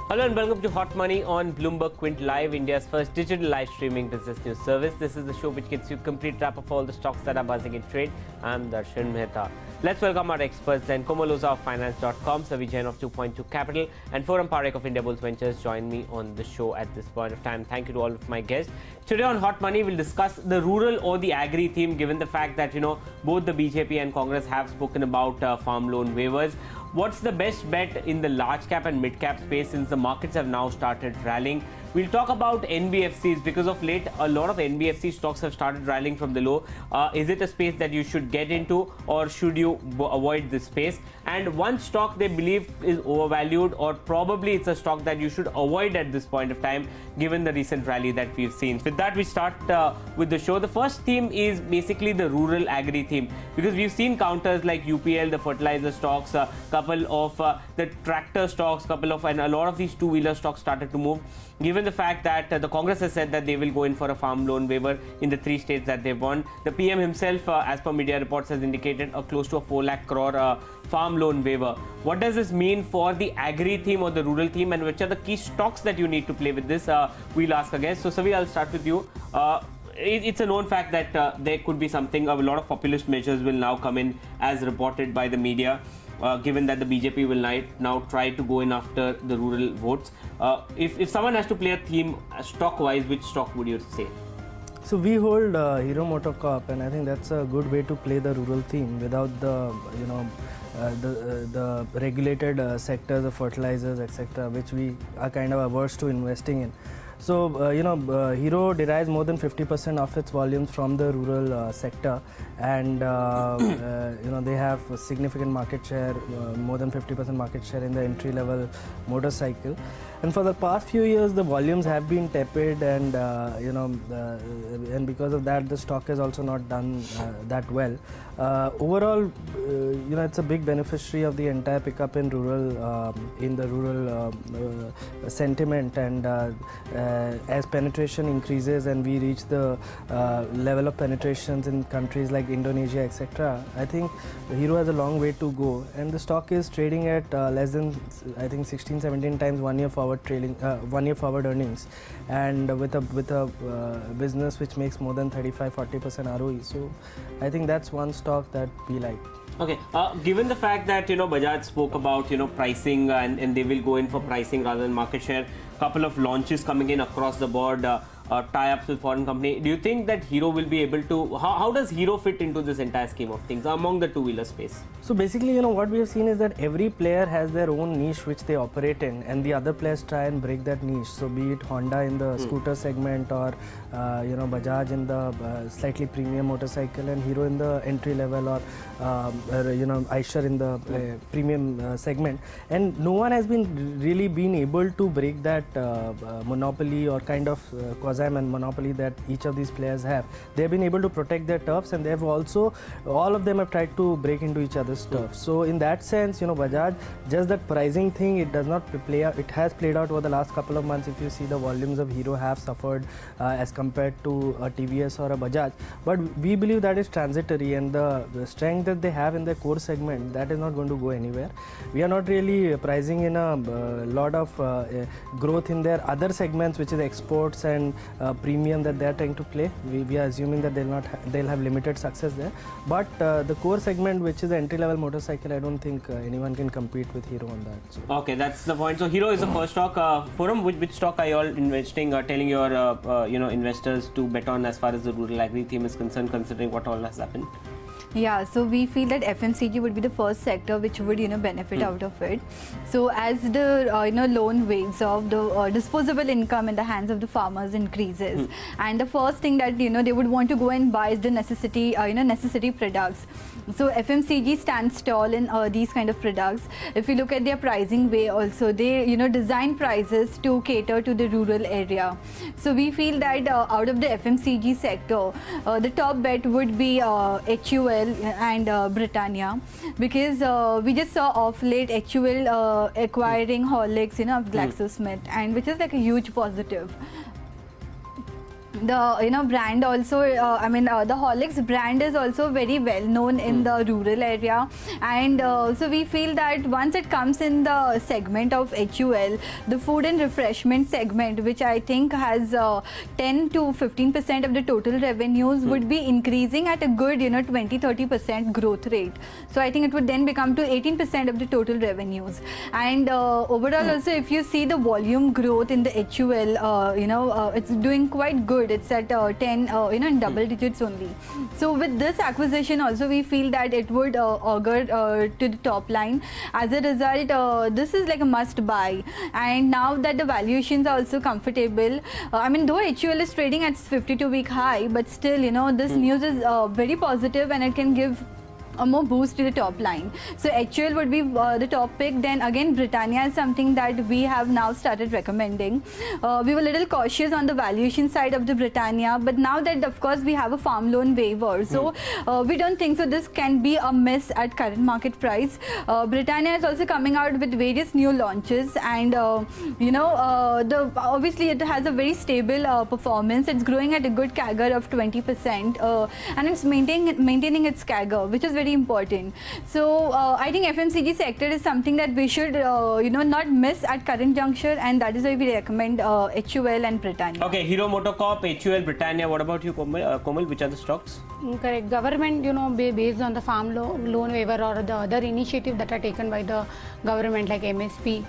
Hello and welcome to Hot Money on Bloomberg Quint Live, India's first digital live streaming business news service. This is the show which gives you a complete wrap of all the stocks that are buzzing in trade. I'm Darshan Mehta. Let's welcome our experts then. Komaloza of Finance.com, Savi Jain of 2.2 Capital, and Foram Parekh of Indiabulls Ventures join me on the show at this point of time. Thank you to all of my guests. Today on Hot Money, we'll discuss the rural or the agri theme, given the fact that, both the BJP and Congress have spoken about farm loan waivers. What's the best bet in the large cap and mid cap space since the markets have now started rallying? We'll talk about NBFCs because of late a lot of NBFC stocks have started rallying from the low. Is it a space that you should get into or should you avoid this space? And one stock they believe is overvalued or probably it's a stock that you should avoid at this point of time given the recent rally that we've seen. With that, we start with the show. The first theme is basically the rural agri theme because we've seen counters like UPL, the fertilizer stocks, couple of the tractor stocks, and a lot of these two-wheeler stocks started to move. Given the fact that the Congress has said that they will go in for a farm loan waiver in the 3 states that they've won. The PM himself, as per media reports, has indicated a close to a 4 lakh crore farm loan waiver. What does this mean for the agri theme or the rural theme, and which are the key stocks that you need to play with this? We'll ask our guests. So, Savi, I'll start with you. It's a known fact that there could be something, a lot of populist measures will now come in as reported by the media. Given that the BJP will now try to go in after the rural votes. If someone has to play a theme stock-wise, which stock would you say? So we hold Hero MotoCorp, and I think that's a good way to play the rural theme without the, the regulated sectors of fertilizers, etc., which we are kind of averse to investing in. So, Hero derives more than 50% of its volumes from the rural sector, and they have a significant market share, more than 50% market share in the entry-level motorcycle. And for the past few years, the volumes have been tepid, and and because of that, the stock has also not done that well. Overall, it's a big beneficiary of the entire pickup in rural, sentiment, and as penetration increases and we reach the level of penetrations in countries like Indonesia, etc., I think Hero has a long way to go, and the stock is trading at less than, I think, 16-17 times 1 year forward trailing, 1 year forward earnings, and with a business which makes more than 35-40% ROE. So I think that's one stock that we like. Okay, given the fact that Bajaj spoke about pricing and they will go in for pricing rather than market share, couple of launches coming in across the board, tie-ups with foreign company. Do you think that Hero will be able to? How does Hero fit into this entire scheme of things among the two-wheeler space? So basically, what we have seen is that every player has their own niche which they operate in, and the other players try and break that niche. So be it Honda in the scooter segment, or Bajaj in the slightly premium motorcycle, and Hero in the entry level, or Eicher in the premium segment. And no one has really been able to break that monopoly or kind of monopoly that each of these players have. They've been able to protect their turfs, and they've also, all of them have tried to break into each other's turfs. So in that sense, Bajaj, just that pricing thing, it does not play out. It has played out over the last couple of months. If you see, the volumes of Hero have suffered as compared to a TVS or a Bajaj. But we believe that is transitory, and the strength that they have in their core segment, that is not going to go anywhere. We are not really pricing in a lot of growth in their other segments, which is exports and premium that they are trying to play. We are assuming that they'll have limited success there. But the core segment, which is the entry-level motorcycle, I don't think anyone can compete with Hero on that. So. Okay, that's the point. So Hero is the first stock. Foram, which stock are you all investing, telling your investors to bet on as far as the rural agri theme is concerned, considering what all has happened? Yeah, so we feel that FMCG would be the first sector which would benefit out of it. So as the loan waves of the disposable income in the hands of the farmers increases, and the first thing that they would want to go and buy is the necessity products. So FMCG stands tall in these kind of products. If you look at their pricing way, also they design prices to cater to the rural area. So we feel that out of the FMCG sector, the top bet would be HUL and Britannia, because we just saw off late HUL acquiring Horlicks of GlaxoSmith, and which is like a huge positive. the brand also, the Horlicks brand is also very well known in the rural area, and so we feel that once it comes in the segment of HUL, the food and refreshment segment, which I think has 10 to 15% of the total revenues, would be increasing at a good 20-30% growth rate. So I think it would then become to 18% of the total revenues. And overall also, if you see the volume growth in the HUL, it's doing quite good. It's at 10, in double digits only. So with this acquisition also, we feel that it would augur to the top line. As a result, this is like a must buy. And now that the valuations are also comfortable, though HUL is trading at 52-week high, but still, this news is very positive, and it can give a more boost to the top line. So HUL would be the top pick. Then again, Britannia is something that we have now started recommending. We were a little cautious on the valuation side of the Britannia, but now that of course we have a farm loan waiver, so we don't think so this can be a miss at current market price. Britannia is also coming out with various new launches, and obviously it has a very stable performance. It's growing at a good CAGR of 20%, and it's maintaining its CAGR, which is very important. So I think FMCG sector is something that we should not miss at current juncture, and that is why we recommend HUL and Britannia. Okay, Hero MotoCorp, HUL, Britannia. What about you, Komal? Which are the stocks? Correct. Government, based on the farm loan waiver or the other initiatives that are taken by the government like MSP,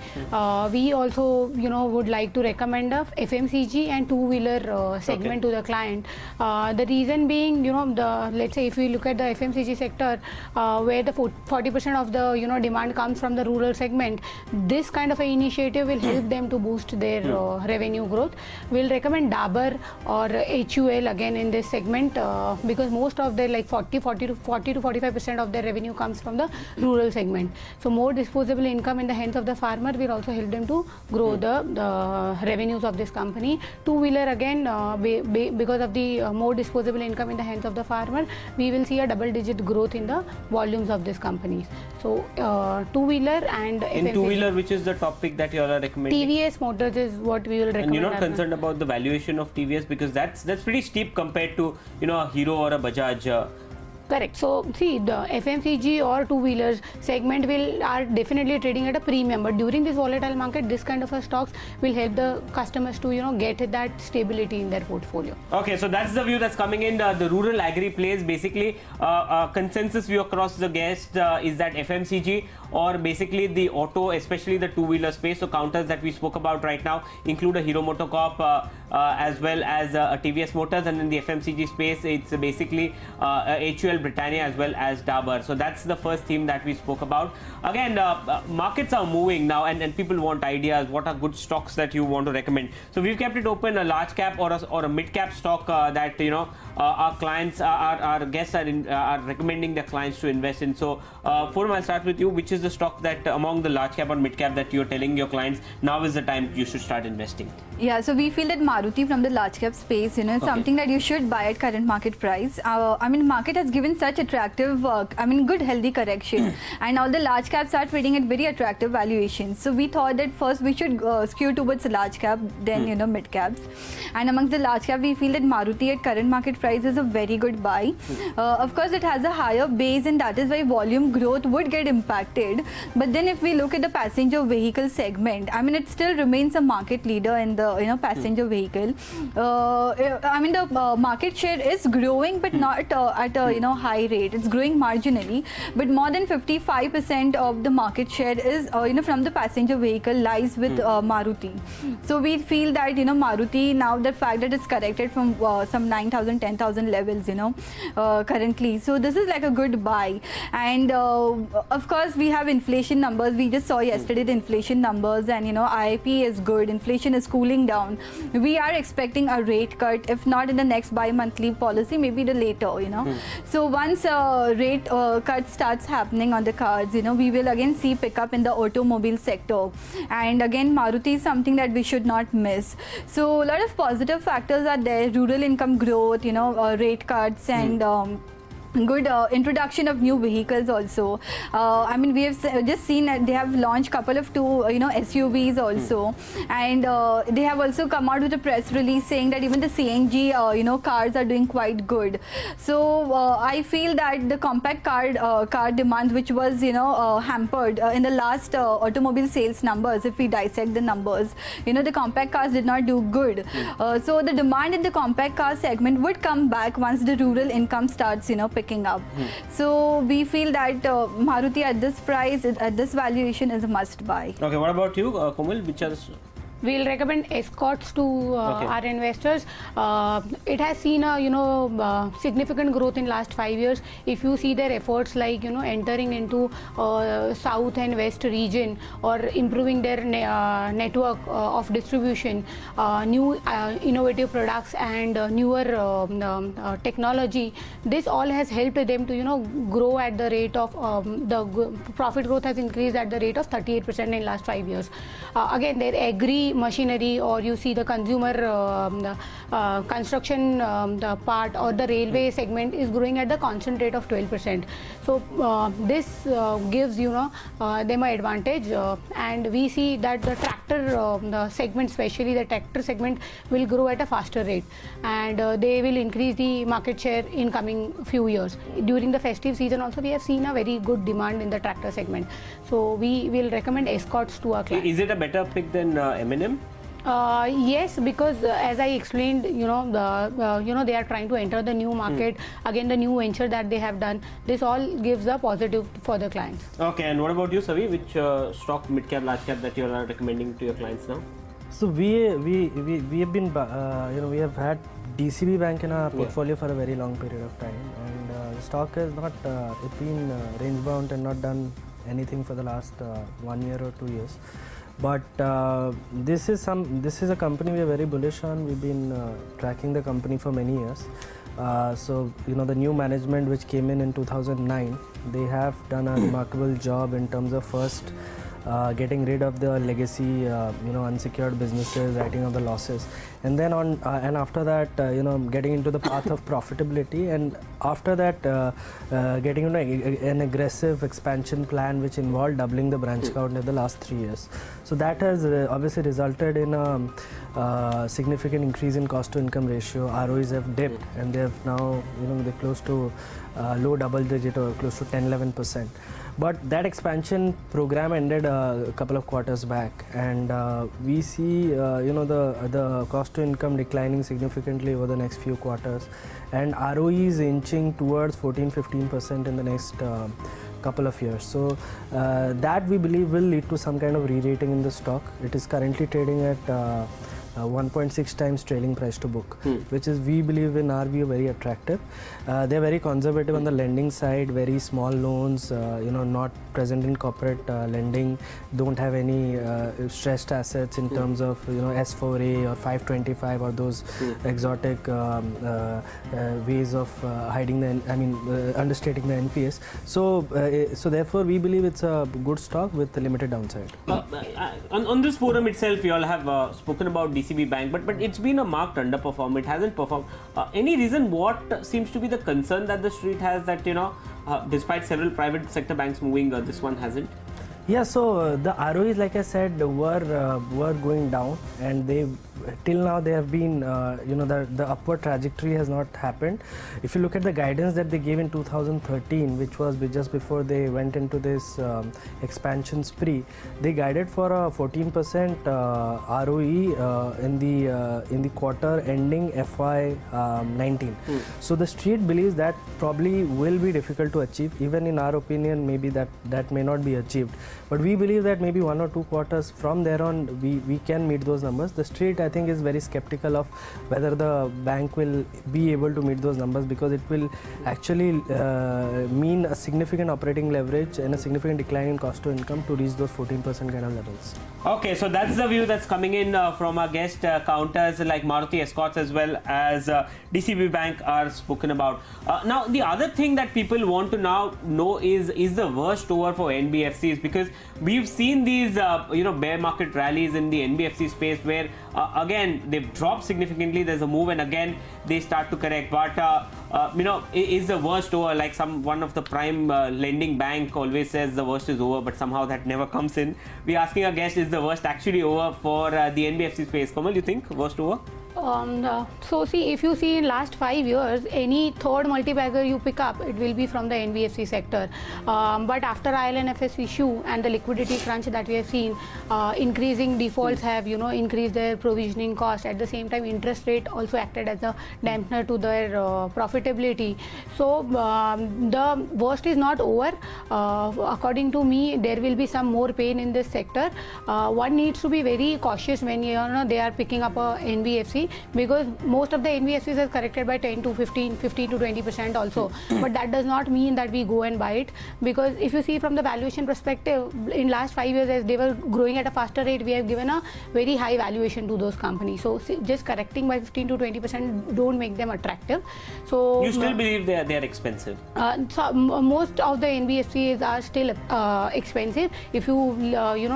we also would like to recommend a FMCG and two-wheeler segment to the client. The reason being, let's say if we look at the FMCG sector, where the 40% of the demand comes from the rural segment, this kind of an initiative will help them to boost their revenue growth. We'll recommend Dabur or HUL again in this segment, because most of their 40 to 45% of their revenue comes from the rural segment. So more disposable income in the hands of the farmer will also help them to grow the revenues of this company. Two-wheeler again, because of the more disposable income in the hands of the farmer, we will see a double-digit growth in the volumes of this companies. So two-wheeler and in FMCG. Two-wheeler, which is the topic that you all are recommending? TVS Motors is what we will recommend. And you're not concerned about the valuation of TVS, because that's pretty steep compared to a Hero or a Bajaj. Correct. So see, the FMCG or two-wheelers segment are definitely trading at a premium, but during this volatile market, this kind of stocks will help the customers to get that stability in their portfolio. Okay, so that's the view that's coming in. The rural agri plays, basically consensus view across the guest is that FMCG or basically the auto, especially the two-wheeler space. So counters that we spoke about right now include a Hero MotoCorp as well as a TVS Motors, and in the FMCG space, it's basically HUL, Britannia as well as Dabur. So that's the first theme that we spoke about. Again, markets are moving now, and people want ideas. What are good stocks that you want to recommend? So we've kept it open, a large cap or a mid cap stock that our clients, our guests are recommending their clients to invest in. So Foram, I'll start with you. Which is the stock that among the large cap or mid cap that you're telling your clients now is the time you should start investing? Yeah, so we feel that Maruti from the large cap space, is something that you should buy at current market price. Market has given such attractive, good healthy correction, and all the large caps are trading at very attractive valuations. So we thought that first we should skew towards large cap, then mid caps. And amongst the large cap, we feel that Maruti at current market price is a very good buy. Of course, it has a higher base, and that is why volume growth would get impacted. But then if we look at the passenger vehicle segment, it still remains a market leader in the passenger vehicle. The market share is growing, but not at a high rate. It's growing marginally, but more than 55% of the market share is from the passenger vehicle lies with Maruti. So we feel that Maruti, now the fact that it's corrected from some 9,000, 10,000 levels currently, so this is like a good buy. And of course we have inflation numbers. We just saw yesterday the inflation numbers, and IIP is good. Inflation is cooling down. We are expecting a rate cut, if not in the next bi-monthly policy, maybe the later. So once rate cut starts happening on the cards, we will again see pickup in the automobile sector. And again, Maruti is something that we should not miss. So a lot of positive factors are there: rural income growth, rate cuts, and good introduction of new vehicles also. I mean, we have just seen that they have launched couple of two SUVs also, and they have also come out with a press release saying that even the CNG cars are doing quite good. So I feel that the compact car demand, which was hampered in the last automobile sales numbers, if we dissect the numbers, the compact cars did not do good. So the demand in the compact car segment would come back once the rural income starts picking up. So we feel that Maruti at this price, at this valuation, is a must buy. Okay, what about you, Komal? Which are We'll recommend Escorts to our investors. It has seen a significant growth in last 5 years. If you see their efforts like entering into south and west region or improving their network of distribution, new innovative products and newer technology, this all has helped them to grow at the rate of the profit growth has increased at the rate of 38% in last 5 years. Again, their agri machinery, or you see the consumer construction the part, or the railway segment is growing at the constant rate of 12%. So this gives them an advantage, and we see that the tractor the segment, especially the tractor segment, will grow at a faster rate, and they will increase the market share in coming few years. During the festive season also we have seen a very good demand in the tractor segment. So we will recommend Escorts to our clients. Is it a better pick than M&M? Yes, because as I explained, they are trying to enter the new market. Again, the new venture that they have done, this all gives a positive for the clients. Okay, and what about you, Savi? Which stock, mid cap, large cap that you are recommending to your clients now? So we have been we have had DCB Bank in our portfolio for a very long period of time, and the stock has not it's been range bound and not done anything for the last 1 year or 2 years. But this is a company we are very bullish on. We've been tracking the company for many years. So the new management which came in 2009, they have done a remarkable job in terms of first getting rid of the legacy unsecured businesses, writing off the losses, and then and after that getting into the path of profitability, and after that getting into an aggressive expansion plan which involved doubling the branch count in the last 3 years. So that has obviously resulted in a significant increase in cost to income ratio. ROEs have dipped, and they have now they're close to low double digit or close to 10-11%. But that expansion program ended a couple of quarters back, and we see the cost to income declining significantly over the next few quarters, and ROEs inching towards 14-15% in the next couple of years. So that we believe will lead to some kind of re-rating in the stock. It is currently trading at 1.6 times trailing price to book, which is, we believe, in our view, very attractive. They're very conservative on the lending side, very small loans, not present in corporate lending, don't have any stressed assets in terms of S4A or 525 or those exotic ways of hiding understating the NPS. So therefore we believe it's a good stock with limited downside. On this forum itself, you all have spoken about DCB Bank, but it's been a marked underperform. It hasn't performed. Any reason what seems to be the concern that the street has, that despite several private sector banks moving, this one hasn't? Yeah, so the ROEs, like I said, were going down, and till now they have been the upward trajectory has not happened. If you look at the guidance that they gave in 2013, which was just before they went into this expansion spree, they guided for a 14% ROE in the quarter ending FY19. So the street believes that probably will be difficult to achieve. Even in our opinion, maybe that may not be achieved. But we believe that maybe 1 or 2 quarters from there on, we can meet those numbers. The street, I think, is very skeptical of whether the bank will be able to meet those numbers, because it will actually mean a significant operating leverage and a significant decline in cost to income to reach those 14% kind of levels. Okay, so that's the view that's coming in from our guest counters like Maruti, Escorts, as well as DCB Bank are spoken about. Now, the other thing that people want to now know is the worst over for NBFCs, because we've seen these bear market rallies in the NBFC space where again they've dropped significantly. There's a move, and again they start to correct. But Is the worst over? Like one of the prime lending bank always says the worst is over, but somehow that never comes in. We're asking our guest, is the worst actually over for the NBFC space? Kamal, you think worst over? So see, if you see in last 5 years, any third multi-bagger you pick up, it will be from the NBFC sector. But after IL&FS issue and the liquidity crunch that we have seen, increasing defaults have increased their provisioning cost. At the same time, interest rate also acted as a dampener to their profitability. So the worst is not over. According to me, there will be some more pain in this sector. One needs to be very cautious when they are picking up a NBFC, because most of the NBFCs are corrected by 10 to 15 to 20% also. But that does not mean that we go and buy it, because if you see from the valuation perspective, in last 5 years as they were growing at a faster rate, we have given a very high valuation to those companies. So just correcting by 15 to 20% don't make them attractive. So you still believe they are expensive? So most of the NBFCs are still expensive. If you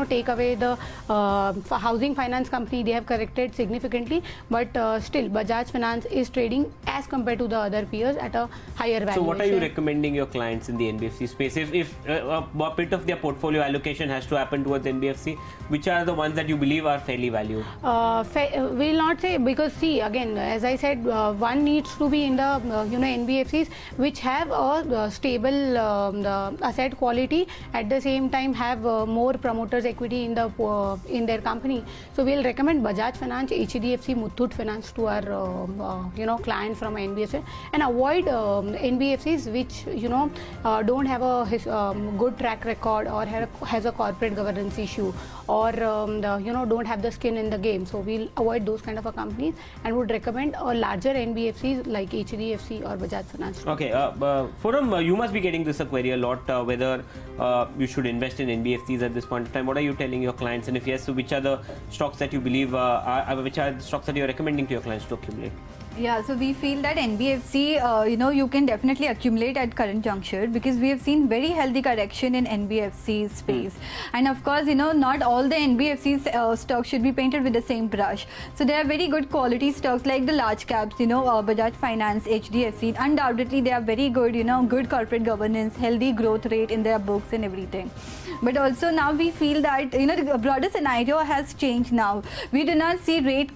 take away the housing finance company, they have corrected significantly. But still, Bajaj Finance is trading as compared to the other peers at a higher valuation. So what are you recommending your clients in the NBFC space? If a bit of their portfolio allocation has to happen towards NBFC, which are the ones that you believe are fairly valued? We'll not say, because see, again, as I said, one needs to be in the NBFCs which have a stable asset quality, at the same time have more promoters equity in their company. So we'll recommend Bajaj Finance, HDFC, Muthoot Finance to our clients from NBFC, and avoid NBFCs which don't have a good track record or has a corporate governance issue, or don't have the skin in the game. So we'll avoid those kind of companies and would recommend a larger NBFCs like HDFC or Bajaj Finance. Okay, Foram, you must be getting this query a lot, whether you should invest in NBFCs at this point of time. What are you telling your clients, and if yes, so which are the stocks that you believe which are the stocks that you're recommending to your clients to accumulate? Yeah, so we feel that NBFC, you can definitely accumulate at current juncture, because we have seen very healthy correction in NBFC space. And of course, not all the NBFC stocks should be painted with the same brush. So there are very good quality stocks like the large caps, Bajaj Finance, HDFC. Undoubtedly, they are very good, good corporate governance, healthy growth rate in their books and everything. But also now we feel that, the broader scenario has changed now. We do not see rate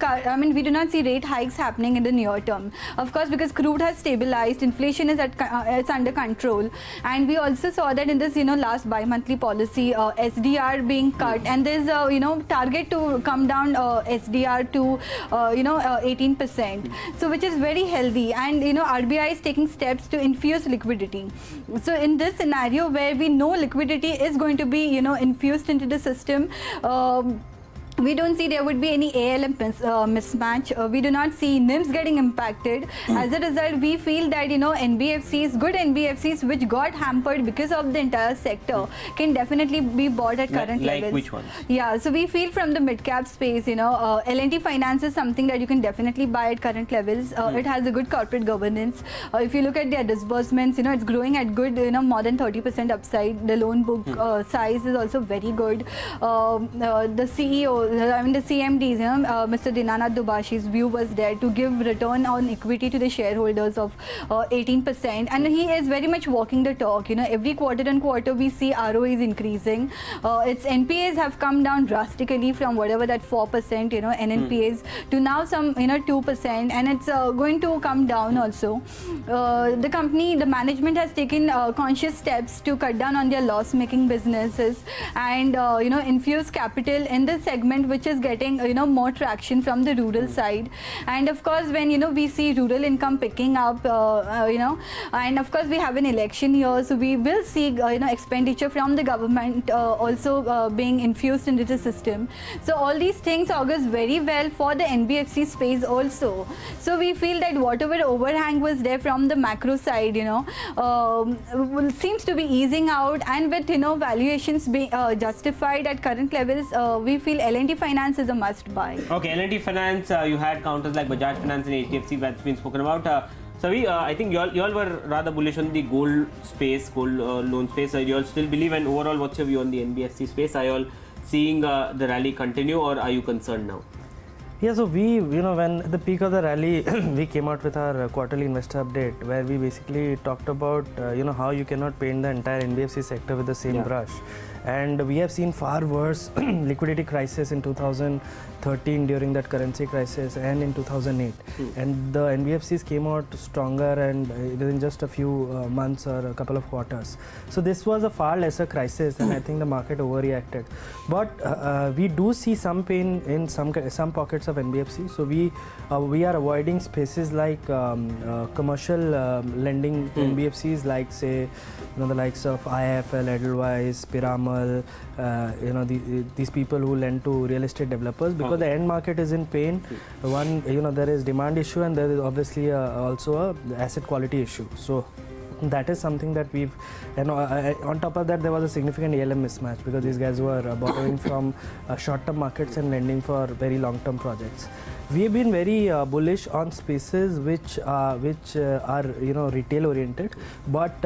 hikes happening in the near term. Of course, because crude has stabilized, inflation is it's under control, and we also saw that in this last bi-monthly policy, SDR being cut, and there's target to come down SDR to 18%. So which is very healthy, and RBI is taking steps to infuse liquidity. So in this scenario where we know liquidity is going to be infused into the system, we don't see there would be any ALM mismatch. We do not see NIMs getting impacted. As a result, we feel that NBFCs, good NBFCs which got hampered because of the entire sector, can definitely be bought at current levels. Like which ones? Yeah, so we feel from the mid-cap space, L&T Finance is something that you can definitely buy at current levels. It has a good corporate governance. If you look at their disbursements, it's growing at good, more than 30% upside. The loan book size is also very good. The CEO, the CMDs, Mr. Dinanath Dubashi's view was there to give return on equity to the shareholders of 18%, and he is very much walking the talk. Every quarter on quarter we see ROEs increasing. Its NPAs have come down drastically from whatever that 4% NNPAs to now some 2%, and it's going to come down also. The management has taken conscious steps to cut down on their loss-making businesses and infuse capital in the segment which is getting more traction from the rural side. And of course, when we see rural income picking up, and of course we have an election year, so we will see expenditure from the government also being infused into the system. So all these things augurs very well for the NBFC space also. So we feel that whatever overhang was there from the macro side, seems to be easing out, and with valuations being justified at current levels, we feel L&T Finance is a must buy. Okay, L&T Finance, you had counters like Bajaj Finance and HDFC that's been spoken about. Savi, I think you all were rather bullish on the gold loan space. You all still believe, and overall, what's your view on the NBFC space? Are you all seeing the rally continue, or are you concerned now? Yeah, so we, when at the peak of the rally, we came out with our quarterly investor update where we basically talked about, how you cannot paint the entire NBFC sector with the same brush. And we have seen far worse liquidity crisis in 2013 during that currency crisis and in 2008. And the NBFCs came out stronger and within just a few months or a couple of quarters. So this was a far lesser crisis and I think the market overreacted. But we do see some pain in some pockets of NBFC. So we are avoiding spaces like commercial lending NBFCs like say, the likes of IIFL, Edelweiss, Piramal, these people who lend to real estate developers because the end market is in pain. One, there is demand issue and there is obviously also a asset quality issue. So that is something that we've, on top of that there was a significant ALM mismatch because these guys were borrowing from short-term markets and lending for very long-term projects. We have been very bullish on spaces which are retail oriented, but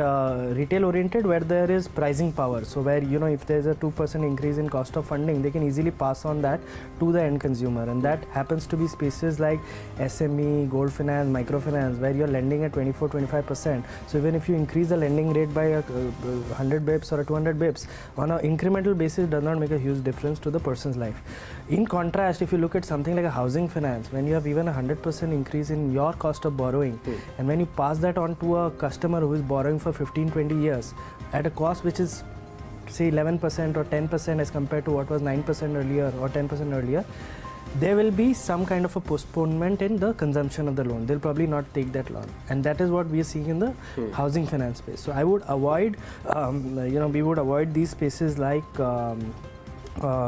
retail oriented where there is pricing power. So where if there is a 2% increase in cost of funding, they can easily pass on that to the end consumer, and that happens to be spaces like SME, gold finance, microfinance, where you're lending at 24-25%. So even if you increase the lending rate by 100 bips or 200 bips on an incremental basis, does not make a huge difference to the person's life. In contrast, if you look at something like a housing finance, when you have even a 100% increase in your cost of borrowing, and when you pass that on to a customer who is borrowing for 15-20 years at a cost which is say 11% or 10% as compared to what was 9% earlier or 10% earlier, there will be some kind of a postponement in the consumption of the loan. They'll probably not take that loan, and that is what we are seeing in the housing finance space. So I would avoid, we would avoid these spaces like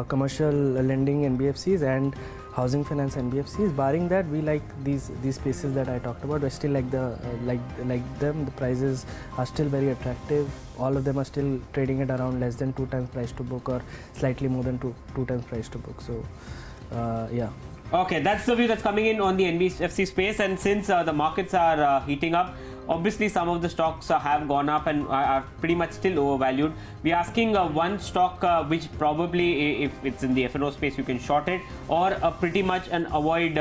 commercial lending NBFCs and housing finance NBFCs. Barring that, we like these spaces that I talked about. We still like them. The prices are still very attractive. All of them are still trading at around less than 2 times price to book or slightly more than two times price to book. So yeah. Okay, that's the view that's coming in on the NBFC space. And since the markets are heating up, obviously some of the stocks have gone up and are pretty much still overvalued. We're asking one stock which probably, if it's in the F&O space, you can short it, or pretty much an avoid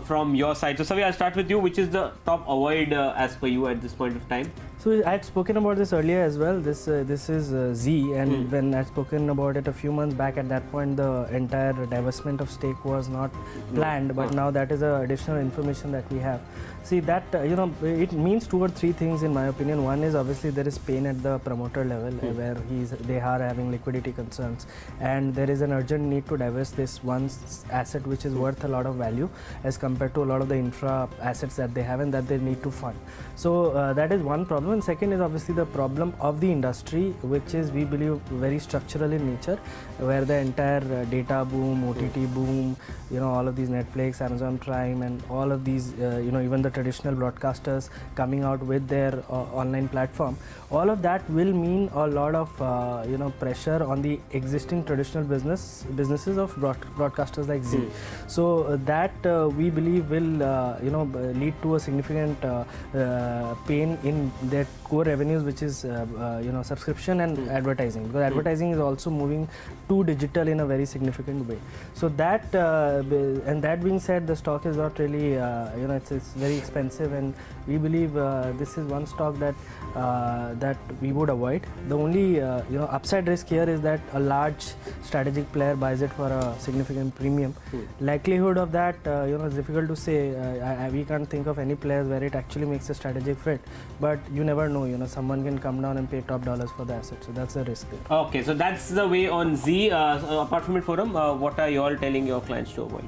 from your side. So Savi, I'll start with you. Which is the top avoid as per you at this point of time? So I had spoken about this earlier as well. This is Z, and when I had spoken about it a few months back, at that point the entire divestment of stake was not planned, but now that is additional information that we have. See that it means 2 or 3 things in my opinion. One is obviously there is pain at the promoter level where they are having liquidity concerns, and there is an urgent need to divest this one asset which is worth a lot of value as compared to a lot of the infra assets that they have and that they need to fund. So that is one problem. And second is obviously the problem of the industry, which is, we believe, very structural in nature, where the entire data boom, OTT boom, all of these Netflix, Amazon Prime, and all of these, even the traditional broadcasters coming out with their online platform, all of that will mean a lot of pressure on the existing traditional businesses of broadcasters like Z. So that we believe will lead to a significant pain in their core revenues, which is subscription and advertising, because advertising is also moving to digital in a very significant way. So that and that being said, the stock is not really it's very expensive, and we believe this is one stock that that we would avoid. The only upside risk here is that a large strategic player buys it for a significant premium. Likelihood of that is difficult to say. We can't think of any players where it actually makes a strategic fit, but you never know. Someone can come down and pay top dollars for the asset, so that's a risk there. Okay, so that's the way on Z. Apart from it, Foram, what are you all telling your clients to avoid?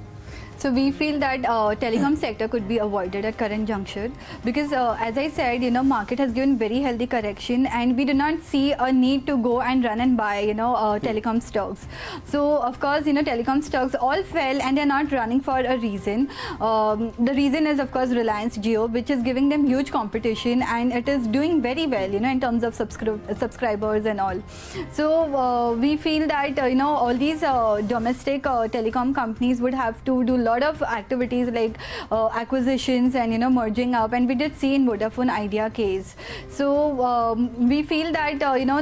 So we feel that telecom sector could be avoided at current juncture because as I said, market has given very healthy correction, and we do not see a need to go and run and buy telecom stocks. So of course telecom stocks all fell and they're not running for a reason. The reason is of course Reliance Jio, which is giving them huge competition, and it is doing very well in terms of subscribers and all. So we feel that all these domestic telecom companies would have to do lot of activities like acquisitions and merging up, and we did see in Vodafone Idea case. So we feel that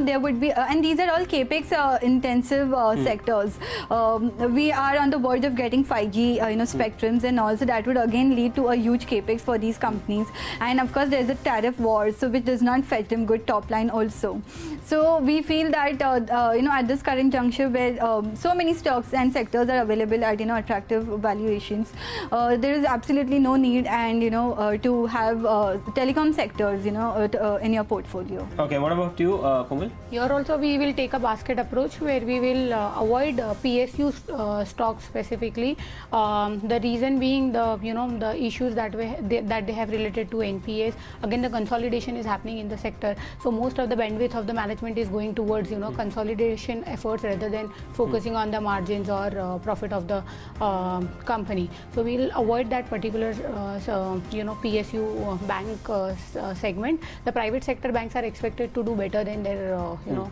there would be and these are all capex intensive sectors. We are on the verge of getting 5G spectrums, and also that would again lead to a huge capex for these companies. And of course there is a tariff war, so which does not fetch them good top line also. So we feel that at this current juncture where so many stocks and sectors are available at attractive valuations, there is absolutely no need and to have telecom sectors in your portfolio. Okay, what about you, Komal? Here also we will take a basket approach where we will avoid PSU stocks specifically. The reason being the issues that they have related to NPAs. Again, the consolidation is happening in the sector, so most of the bandwidth of the management is going towards consolidation efforts rather than focusing on the margins or profit of the company. So we'll avoid that particular PSU bank segment. The private sector banks are expected to do better than their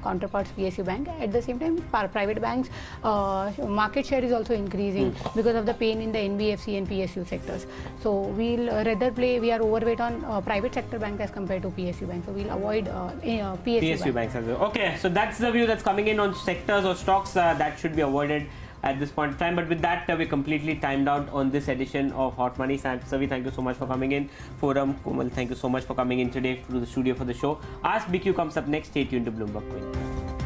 counterparts PSU bank. At the same time, private banks market share is also increasing because of the pain in the NBFC and PSU sectors. So we'll rather we are overweight on private sector banks as compared to PSU banks. So we'll avoid PSU banks as well. Okay, so that's the view that's coming in on sectors or stocks that should be avoided at this point in time. But with that, we're completely timed out on this edition of Hot Money. Savi, thank you so much for coming in. Foram, Komal, thank you so much for coming in today to the studio for the show. Ask BQ comes up next. Stay tuned to Bloomberg Quint.